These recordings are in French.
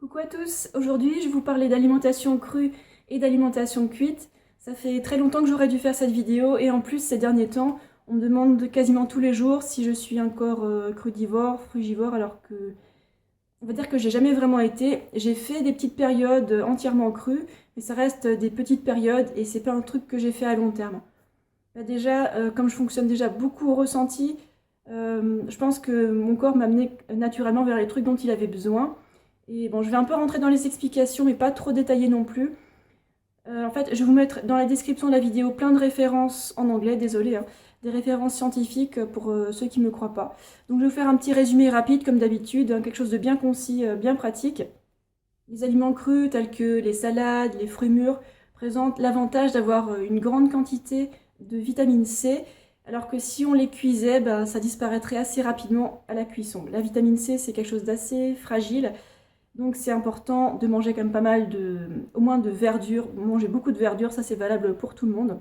Coucou à tous, aujourd'hui je vais vous parler d'alimentation crue et d'alimentation cuite. Ça fait très longtemps que j'aurais dû faire cette vidéo et en plus ces derniers temps on me demande quasiment tous les jours si je suis encore crudivore, frugivore alors que on va dire que j'ai jamais vraiment été. J'ai fait des petites périodes entièrement crues mais ça reste des petites périodes et c'est pas un truc que j'ai fait à long terme. Bah déjà, comme je fonctionne déjà beaucoup au ressenti, je pense que mon corps m'a amené naturellement vers les trucs dont il avait besoin. Et bon, je vais un peu rentrer dans les explications, mais pas trop détaillées non plus. En fait, je vais vous mettre dans la description de la vidéo plein de références en anglais, désolé, hein, des références scientifiques pour ceux qui ne me croient pas. Donc je vais vous faire un petit résumé rapide, comme d'habitude, hein, quelque chose de bien concis, bien pratique. Les aliments crus, tels que les salades, les fruits mûrs, présentent l'avantage d'avoir une grande quantité de vitamine C, alors que si on les cuisait, ben, ça disparaîtrait assez rapidement à la cuisson. La vitamine C, c'est quelque chose d'assez fragile. Donc c'est important de manger quand même pas mal au moins de verdure, manger beaucoup de verdure, ça c'est valable pour tout le monde.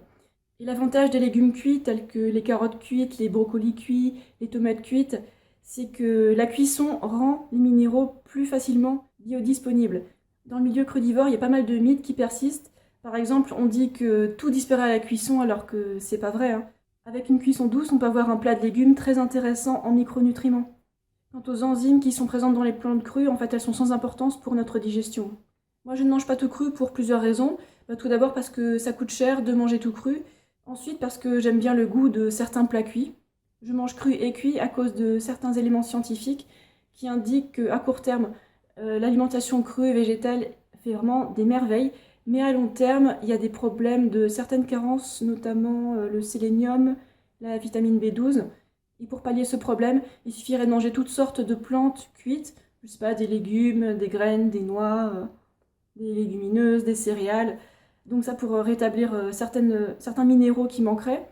Et l'avantage des légumes cuits tels que les carottes cuites, les brocolis cuits, les tomates cuites, c'est que la cuisson rend les minéraux plus facilement biodisponibles. Dans le milieu crudivore, il y a pas mal de mythes qui persistent. Par exemple, on dit que tout disparaît à la cuisson alors que c'est pas vrai, hein. Avec une cuisson douce, on peut avoir un plat de légumes très intéressant en micronutriments. Quant aux enzymes qui sont présentes dans les plantes crues, en fait, elles sont sans importance pour notre digestion. Moi, je ne mange pas tout cru pour plusieurs raisons. Tout d'abord parce que ça coûte cher de manger tout cru. Ensuite parce que j'aime bien le goût de certains plats cuits. Je mange cru et cuit à cause de certains éléments scientifiques qui indiquent qu'à court terme, l'alimentation crue et végétale fait vraiment des merveilles. Mais à long terme, il y a des problèmes de certaines carences, notamment le sélénium, la vitamine B12. Et pour pallier ce problème, il suffirait de manger toutes sortes de plantes cuites, je sais pas, des légumes, des graines, des noix, des légumineuses, des céréales. Donc ça pour rétablir certains minéraux qui manqueraient.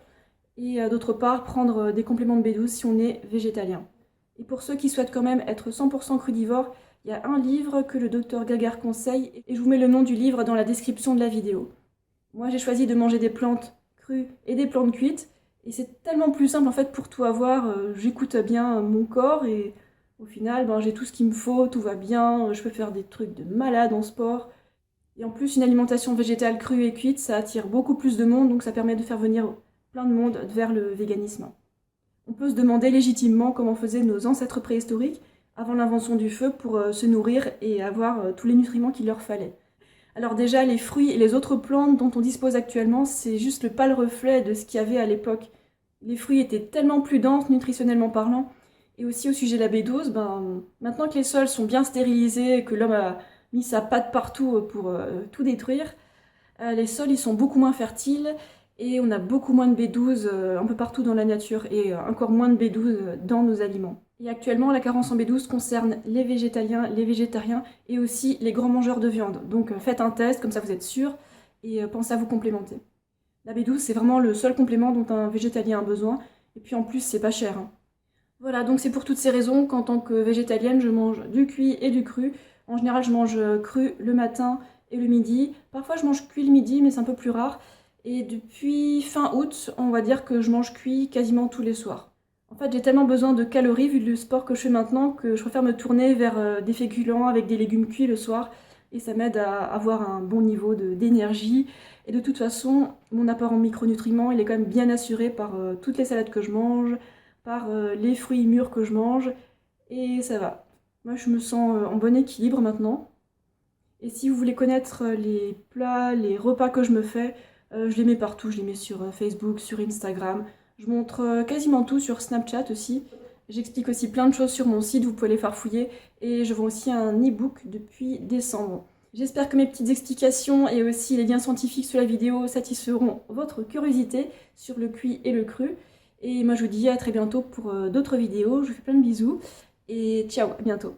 Et d'autre part, prendre des compléments de B12 si on est végétalien. Et pour ceux qui souhaitent quand même être 100% crudivores, il y a un livre que le docteur Gagar conseille, et je vous mets le nom du livre dans la description de la vidéo. Moi j'ai choisi de manger des plantes crues et des plantes cuites, et c'est tellement plus simple en fait pour tout avoir. J'écoute bien mon corps et au final ben, j'ai tout ce qu'il me faut, tout va bien, je peux faire des trucs de malade en sport. Et en plus une alimentation végétale crue et cuite, ça attire beaucoup plus de monde, donc ça permet de faire venir plein de monde vers le véganisme. On peut se demander légitimement comment faisaient nos ancêtres préhistoriques avant l'invention du feu pour se nourrir et avoir tous les nutriments qu'il leur fallait. Alors déjà, les fruits et les autres plantes dont on dispose actuellement, c'est juste le pâle reflet de ce qu'il y avait à l'époque. Les fruits étaient tellement plus denses, nutritionnellement parlant. Et aussi au sujet de la B12, ben, maintenant que les sols sont bien stérilisés et que l'homme a mis sa patte partout pour tout détruire, les sols ils sont beaucoup moins fertiles et on a beaucoup moins de B12 un peu partout dans la nature et encore moins de B12 dans nos aliments. Et actuellement, la carence en B12 concerne les végétaliens, les végétariens et aussi les grands mangeurs de viande. Donc faites un test, comme ça vous êtes sûr, et pensez à vous complémenter. La B12, c'est vraiment le seul complément dont un végétalien a besoin, et puis en plus, c'est pas cher, hein. Voilà, donc c'est pour toutes ces raisons qu'en tant que végétalienne, je mange du cuit et du cru. En général, je mange cru le matin et le midi. Parfois, je mange cuit le midi, mais c'est un peu plus rare. Et depuis fin août, on va dire que je mange cuit quasiment tous les soirs. En fait, j'ai tellement besoin de calories vu le sport que je fais maintenant que je préfère me tourner vers des féculents avec des légumes cuits le soir. Et ça m'aide à avoir un bon niveau d'énergie. Et de toute façon, mon apport en micronutriments, il est quand même bien assuré par toutes les salades que je mange, par les fruits mûrs que je mange, et ça va. Moi, je me sens en bon équilibre maintenant. Et si vous voulez connaître les plats, les repas que je me fais, je les mets partout. Je les mets sur Facebook, sur Instagram. Je montre quasiment tout sur Snapchat aussi. J'explique aussi plein de choses sur mon site, vous pouvez les farfouiller. Et je vends aussi un e-book depuis décembre. J'espère que mes petites explications et aussi les liens scientifiques sous la vidéo satisferont votre curiosité sur le cuit et le cru. Et moi je vous dis à très bientôt pour d'autres vidéos. Je vous fais plein de bisous et ciao, à bientôt.